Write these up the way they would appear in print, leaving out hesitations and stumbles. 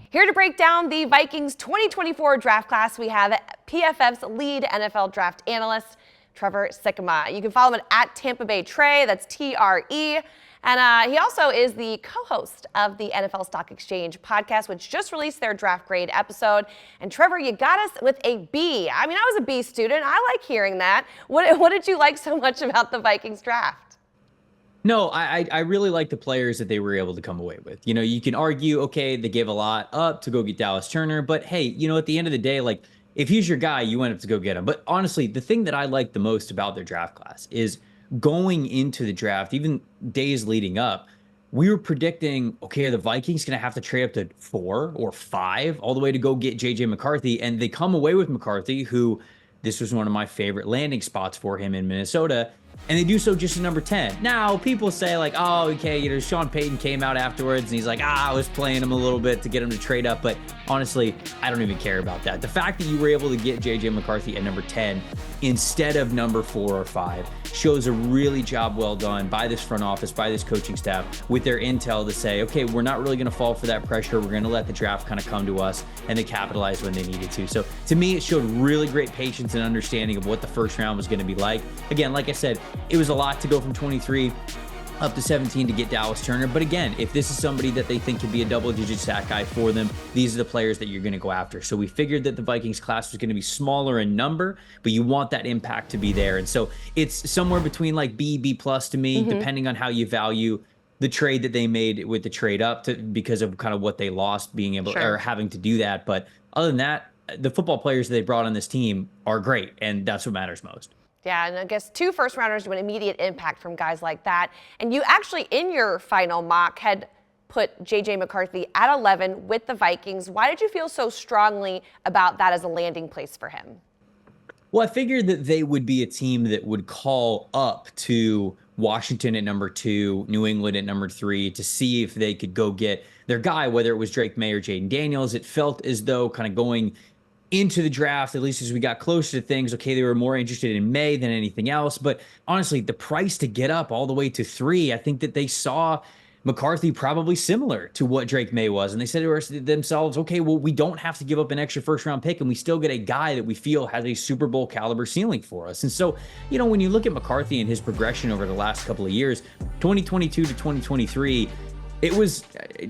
Here to break down the Vikings 2024 draft class, we have PFF's lead NFL draft analyst, Trevor Sikkema. You can follow him at Tampa Bay Trey, that's TRE. And he also is the co-host of the NFL Stock Exchange podcast, which just released their draft grade episode. And Trevor, you got us with a B. I mean, I was a B student. I like hearing that. What did you like so much about the Vikings draft? No, I really like the players that they were able to come away with. You know, you can argue, okay, they gave a lot up to go get Dallas Turner, but hey, you know, at the end of the day, like, if he's your guy, you went up to go get him. But honestly, the thing that I like the most about their draft class is going into the draft, even days leading up, we were predicting, okay, are the Vikings going to have to trade up to 4 or 5 all the way to go get JJ McCarthy? And they come away with McCarthy, who this was one of my favorite landing spots for him in Minnesota. And they do so just at number 10. Now, people say like, oh, okay, you know, Sean Payton came out afterwards and he's like, I was playing him a little bit to get him to trade up. But honestly, I don't even care about that. The fact that you were able to get JJ McCarthy at number 10 instead of number 4 or 5 shows a really job well done by this front office, by this coaching staff with their intel to say, okay, we're not really going to fall for that pressure. We're going to let the draft kind of come to us, and they capitalized when they needed to. So to me, it showed really great patience and understanding of what the first round was going to be like. Again, like I said, it was a lot to go from 23 up to 17 to get Dallas Turner. But again, if this is somebody that they think could be a double-digit sack guy for them, these are the players that you're going to go after. So we figured that the Vikings class was going to be smaller in number, but you want that impact to be there. And so it's somewhere between like B plus to me, depending on how you value the trade that they made with the trade up to, because of kind of what they lost being able or having to do that. But other than that, the football players that they brought on this team are great, and that's what matters most. Yeah, and I guess 2 first-rounders do an immediate impact from guys like that. And you actually, in your final mock, had put JJ McCarthy at 11 with the Vikings. Why did you feel so strongly about that as a landing place for him? Well, I figured that they would be a team that would call up to Washington at number 2, New England at number 3, to see if they could go get their guy, whether it was Drake May or Jaden Daniels. It felt as though kind of going into the draft, at least as we got closer to things, okay, they were more interested in May than anything else. But honestly, the price to get up all the way to 3, I think that they saw McCarthy probably similar to what Drake May was. And they said to themselves, okay, well, we don't have to give up an extra first-round pick, and we still get a guy that we feel has a Super Bowl caliber ceiling for us. And so, you know, when you look at McCarthy and his progression over the last couple of years, 2022 to 2023, it was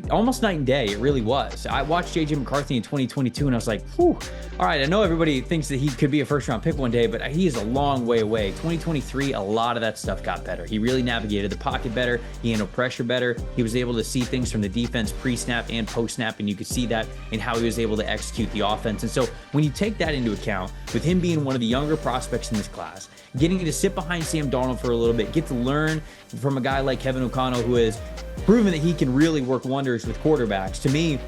almost night and day. It really was. I watched JJ McCarthy in 2022, and I was like, whew, all right, I know everybody thinks that he could be a first-round pick one day, but he is a long way away. 2023, a lot of that stuff got better. He really navigated the pocket better. He handled pressure better. He was able to see things from the defense pre-snap and post-snap, and you could see that in how he was able to execute the offense. And so when you take that into account, with him being one of the younger prospects in this class, getting to sit behind Sam Darnold for a little bit, get to learn from a guy like Kevin O'Connell, who has proven that he can really work wonders with quarterbacks. To me,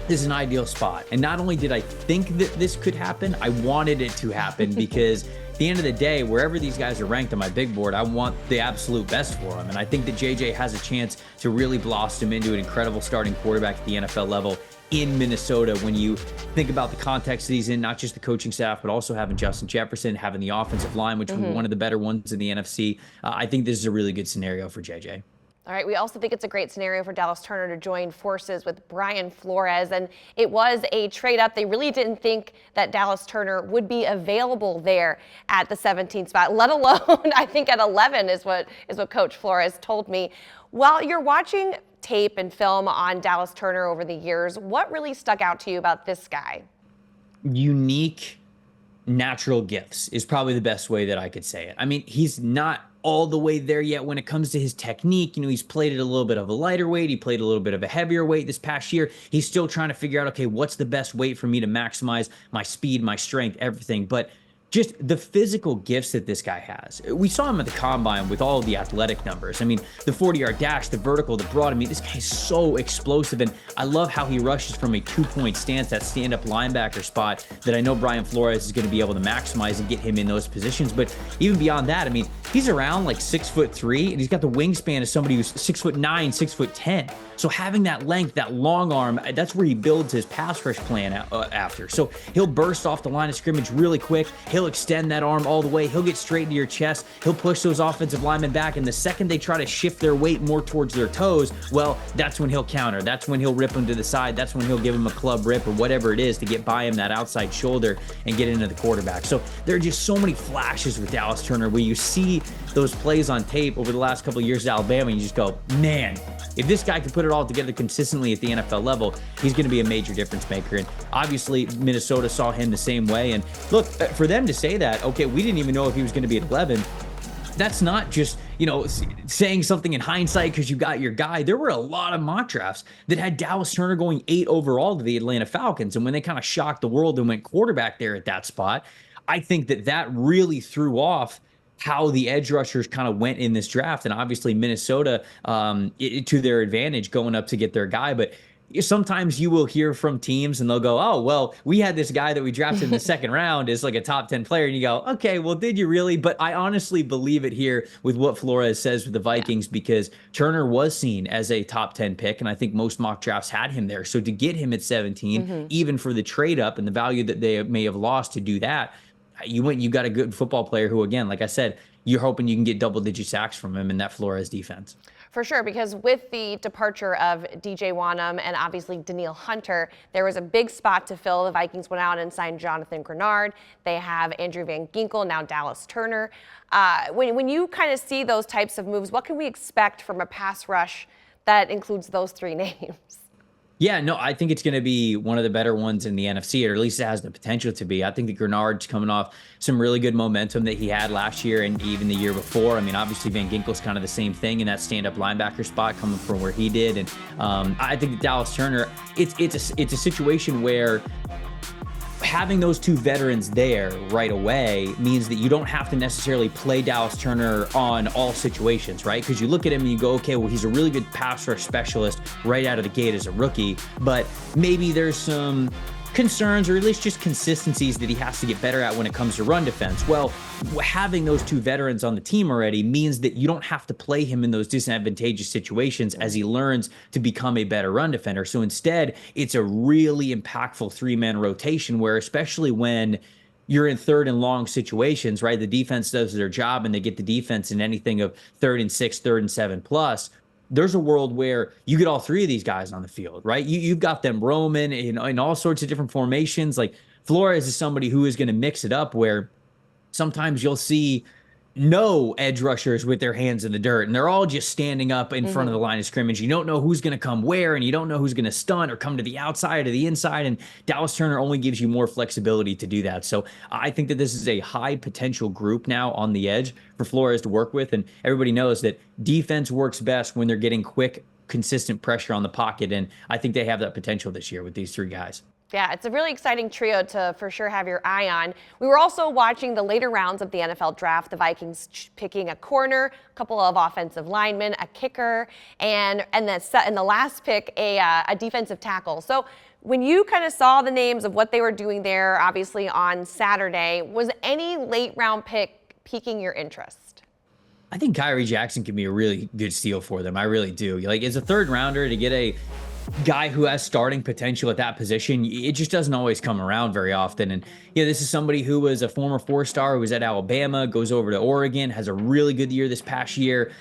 this is an ideal spot. And not only did I think that this could happen, I wanted it to happen because at the end of the day, wherever these guys are ranked on my big board, I want the absolute best for them. And I think that JJ has a chance to really blossom into an incredible starting quarterback at the NFL level in Minnesota. When you think about the context that he's in, not just the coaching staff, but also having Justin Jefferson, having the offensive line, which was one of the better ones in the NFC. I think this is a really good scenario for JJ. All right, we also think it's a great scenario for Dallas Turner to join forces with Brian Flores, and it was a trade up. They really didn't think that Dallas Turner would be available there at the 17th spot, let alone I think at 11 is what Coach Flores told me. While you're watching tape and film on Dallas Turner over the years, what really stuck out to you about this guy? Unique natural gifts is probably the best way that I could say it. I mean, he's not all the way there yet when it comes to his technique. You know, he's played at a little bit of a lighter weight. He played a little bit of a heavier weight this past year. He's still trying to figure out, okay, what's the best weight for me to maximize my speed, my strength, everything. But just the physical gifts that this guy has. We saw him at the combine with all of the athletic numbers. I mean, the 40-yard dash, the vertical, the broad. I mean, this guy's so explosive, and I love how he rushes from a two-point stance, that stand-up linebacker spot that I know Brian Flores is going to be able to maximize and get him in those positions. But even beyond that, I mean, he's around like 6'3", and he's got the wingspan of somebody who's 6'9", 6'10". So having that length, that long arm, that's where he builds his pass rush plan after. So he'll burst off the line of scrimmage really quick. He'll he'll extend that arm all the way. He'll get straight into your chest. He'll push those offensive linemen back. And the second they try to shift their weight more towards their toes, well, that's when he'll counter. That's when he'll rip them to the side. That's when he'll give him a club rip or whatever it is to get by him that outside shoulder and get into the quarterback. So there are just so many flashes with Dallas Turner where you see those plays on tape over the last couple of years at Alabama, and you just go, man, if this guy can put it all together consistently at the NFL level, he's going to be a major difference maker. And obviously, Minnesota saw him the same way. And look, for them to say that, okay, we didn't even know if he was going to be at 11, that's not just, saying something in hindsight because you got your guy. There were a lot of mock drafts that had Dallas Turner going 8 overall to the Atlanta Falcons. And when they kind of shocked the world and went quarterback there at that spot, I think that really threw off how the edge rushers kind of went in this draft. And obviously Minnesota to their advantage going up to get their guy. But sometimes you will hear from teams and they'll go, oh, well, we had this guy that we drafted in the second round as like a top 10 player. And you go, okay, well, did you really? But I honestly believe it here with what Flores says with the Vikings, because Turner was seen as a top 10 pick. And I think most mock drafts had him there. So to get him at 17, even for the trade up and the value that they may have lost to do that, you got a good football player who, again, like I said, you're hoping you can get double-digit sacks from him in that Flores defense. For sure, because with the departure of DJ Wanham and obviously Danielle Hunter, there was a big spot to fill. The Vikings went out and signed Jonathan Grenard. They have Andrew Van Ginkel, now Dallas Turner. When you kind of see those types of moves, what can we expect from a pass rush that includes those 3 names? Yeah, no, I think it's going to be one of the better ones in the NFC, or at least it has the potential to be. I think that Grenard's coming off some really good momentum that he had last year and even the year before. I mean, obviously Van Ginkel's kind of the same thing in that stand-up linebacker spot coming from where he did. And I think that Dallas Turner, it's a situation where having those 2 veterans there right away means that you don't have to necessarily play Dallas Turner on all situations, right? Because you look at him and you go, okay, well, he's a really good pass rush specialist right out of the gate as a rookie, but maybe there's some concerns or at least just consistencies that he has to get better at when it comes to run defense. Well, having those 2 veterans on the team already means that you don't have to play him in those disadvantageous situations as he learns to become a better run defender. So instead, it's a really impactful 3-man rotation where, especially when you're in 3rd and long situations, right? The defense does their job and they get the defense in anything of 3rd and 6, 3rd and 7 plus. There's a world where you get all 3 of these guys on the field, right? You've got them roaming in all sorts of different formations. Like Flores is somebody who is going to mix it up where sometimes you'll see no edge rushers with their hands in the dirt and they're all just standing up in front of the line of scrimmage. You don't know who's going to come where, and you don't know who's going to stunt or come to the outside or the inside. And Dallas Turner only gives you more flexibility to do that. So I think that this is a high potential group now on the edge for Flores to work with. And everybody knows that defense works best when they're getting quick, consistent pressure on the pocket. And I think they have that potential this year with these 3 guys. Yeah, it's a really exciting trio to for sure have your eye on. We were also watching the later rounds of the NFL draft, the Vikings picking a corner, a couple of offensive linemen, a kicker, and the last pick, a defensive tackle. So when you kind of saw the names of what they were doing there, obviously on Saturday, was any late round pick piquing your interest? I think Kyrie Jackson can be a really good steal for them. I really do. Like, as a 3rd rounder to get a guy who has starting potential at that position, it just doesn't always come around very often. And this is somebody who was a former 4-star who was at Alabama, goes over to Oregon, has a really good year this past year.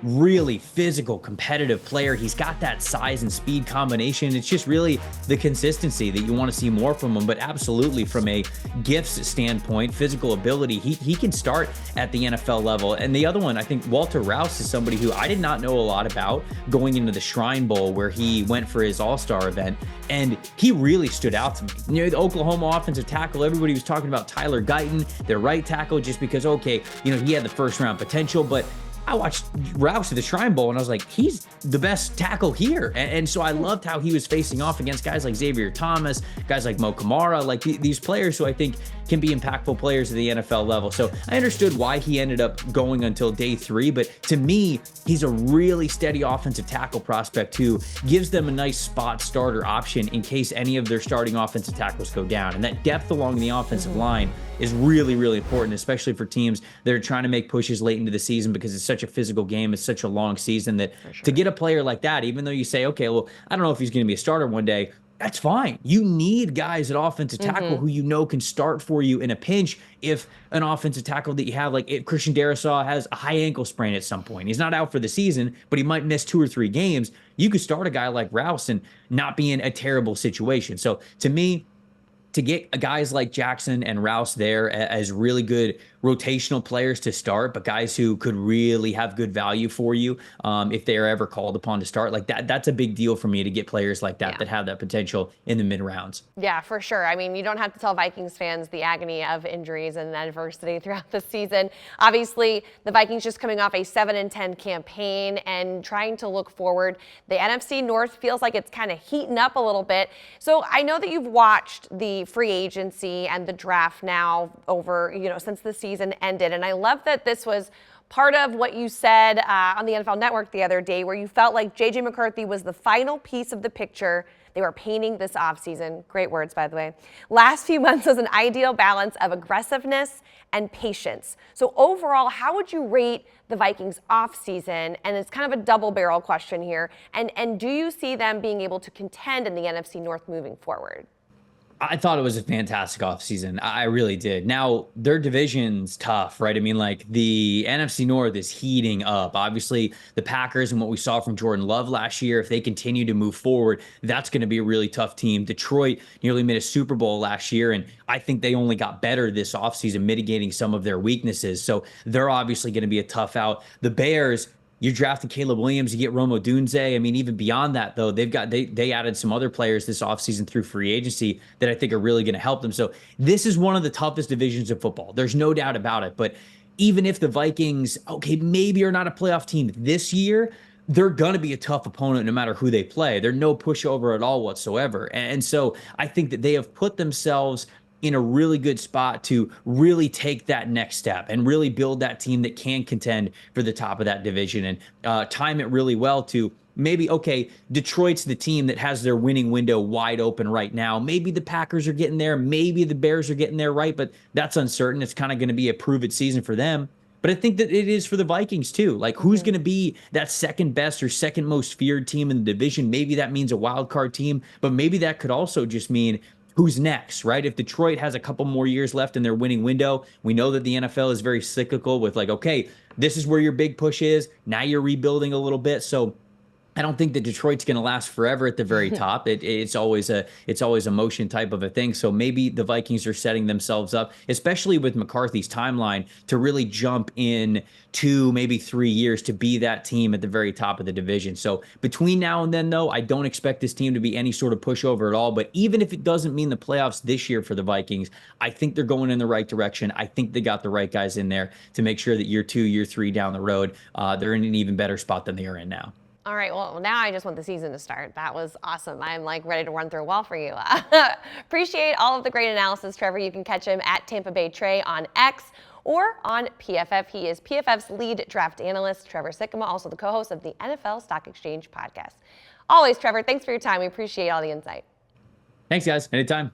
Really physical, competitive player. He's got that size and speed combination. It's just really the consistency that you want to see more from him. But absolutely, from a gifts standpoint, physical ability, he can start at the NFL level. And the other one, I think Walter Rouse is somebody who I did not know a lot about going into the Shrine Bowl, where he went for his All-Star event. And he really stood out to me. The Oklahoma offensive tackle, everybody was talking about Tyler Guyton, their right tackle, just because, okay, he had the 1st-round potential, but I watched Rouse at the Shrine Bowl and I was like, he's the best tackle here. And so I loved how he was facing off against guys like Xavier Thomas, guys like Mo Kamara, like these players who I think can be impactful players at the NFL level. So I understood why he ended up going until day 3, but to me, he's a really steady offensive tackle prospect who gives them a nice spot starter option in case any of their starting offensive tackles go down. And that depth along the offensive line is really, really important, especially for teams that are trying to make pushes late into the season, because it's such a physical game. It's such a long season that to get a player like that, even though you say, okay, well, I don't know if he's going to be a starter one day, that's fine. You need guys at offensive tackle who you know can start for you in a pinch. If an offensive tackle that you have, like if Christian Darrisaw has a high ankle sprain at some point, he's not out for the season, but he might miss 2 or 3 games. You could start a guy like Rouse and not be in a terrible situation. So to me, to get guys like Jackson and Rouse there as really good rotational players to start, but guys who could really have good value for you if they are ever called upon to start, like that's a big deal for me to get players like that that have that potential in the mid rounds. Yeah, for sure. I mean, you don't have to tell Vikings fans the agony of injuries and adversity throughout the season. Obviously, the Vikings just coming off a 7-10 campaign and trying to look forward. The NFC North feels like it's kind of heating up a little bit. So I know that you've watched the free agency and the draft now over, since the season ended. And I love that this was part of what you said on the NFL Network the other day, where you felt like JJ McCarthy was the final piece of the picture they were painting this offseason. Great words, by the way. Last few months was an ideal balance of aggressiveness and patience. So overall, how would you rate the Vikings offseason? And it's kind of a double barrel question here. And do you see them being able to contend in the NFC North moving forward? I thought it was a fantastic offseason. I really did. Now, their division's tough, right? I mean, like the NFC North is heating up. Obviously, the Packers and what we saw from Jordan Love last year, if they continue to move forward, that's going to be a really tough team. Detroit nearly made a Super Bowl last year, and I think they only got better this offseason, mitigating some of their weaknesses. So they're obviously going to be a tough out. The Bears, you drafted Caleb Williams, you get Rome Odunze. I mean, even beyond that, though, they added some other players this offseason through free agency that I think are really going to help them. So this is one of the toughest divisions of football. There's no doubt about it. But even if the Vikings, okay, maybe are not a playoff team this year, they're going to be a tough opponent no matter who they play. They're no pushover at all whatsoever. And so I think that they have put themselves in a really good spot to really take that next step and really build that team that can contend for the top of that division and time it really well to maybe, okay, Detroit's the team that has their winning window wide open right now. Maybe the Packers are getting there. Maybe the Bears are getting there, right? But that's uncertain. It's kind of going to be a prove-it season for them. But I think that it is for the Vikings too. Like, who's going to be that second best or second most feared team in the division? Maybe that means a wild card team, but maybe that could also just mean who's next, right? If Detroit has a couple more years left in their winning window, we know that the NFL is very cyclical with like, okay, this is where your big push is. Now you're rebuilding a little bit. So I don't think that Detroit's going to last forever at the very top. It's always a motion type of a thing. So maybe the Vikings are setting themselves up, especially with McCarthy's timeline, to really jump in 2, maybe 3 years to be that team at the very top of the division. So between now and then, though, I don't expect this team to be any sort of pushover at all. But even if it doesn't mean the playoffs this year for the Vikings, I think they're going in the right direction. I think they got the right guys in there to make sure that year 2, year 3 down the road, they're in an even better spot than they are in now. All right, well, now I just want the season to start. That was awesome. I'm like ready to run through a wall for you. Appreciate all of the great analysis, Trevor. You can catch him at Tampa Bay Trey on X or on PFF. He is PFF's lead draft analyst, Trevor Sikkema, also the co-host of the NFL Stock Exchange podcast. Always, Trevor, thanks for your time. We appreciate all the insight. Thanks, guys. Anytime.